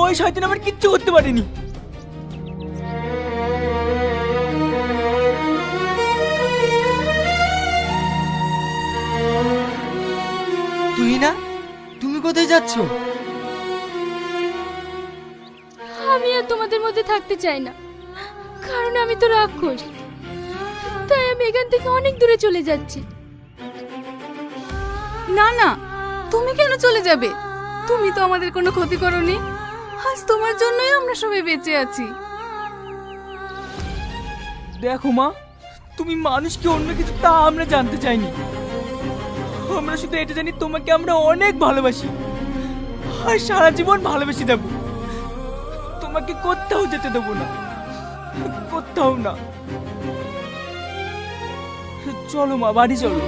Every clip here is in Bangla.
ওই শয়তান আমার কিচ্ছু করতে পারেনি। তুই না, তুমি কোথায় যাচ্ছ? আমি আর তোমাদের মধ্যে থাকতে চাই না, কারণ আমি তো রাক্ষস। তাই আমি এখান থেকে অনেক দূরে চলে যাচ্ছি। না না, তুমি কেন চলে যাবে? তুমি তো আমাদের কোনো ক্ষতি করোনি। আজ তোমার জন্যই আমরা সবাই বেঁচে আছি। দেখো মা, তুমি মানুষ কি অন্য কিছু তা আমরা জানতে চাইনি। আমরা শুধু এটা জানি তোমাকে আমরা অনেক ভালোবাসি আর সারা জীবন ভালোবেসে দেব। তোমাকে কোথাও যেতে দেবো না, কোথাও না। চলো মা, বাড়ি চলো।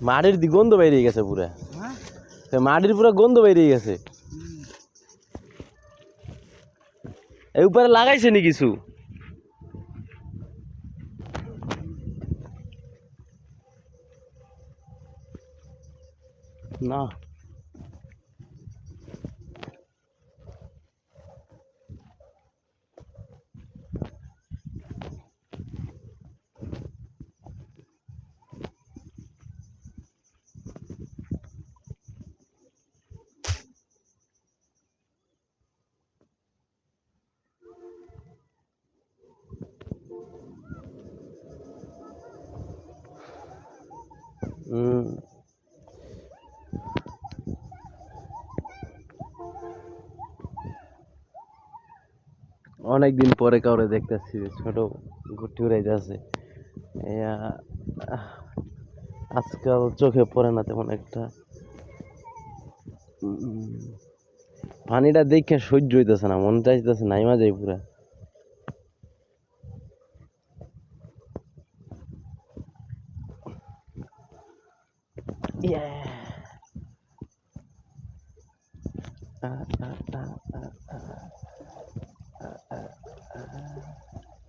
মাটির গন্ধ বেরিয়ে গেছে পুরা। মাটির পুরা গন্ধ বেরিয়ে গেছে। এই উপরে লাগাইছে নি কিছু? না, অনেকদিন পরে কাউরে দেখতেছি ছোট ঘুরতে উড়ে যাচ্ছে। আজকাল চোখে পড়ে না তেমন একটা। পানিটা দেখে সহ্য হইতেছে না, মন চাইতেছে নাইমা যাই পুরা।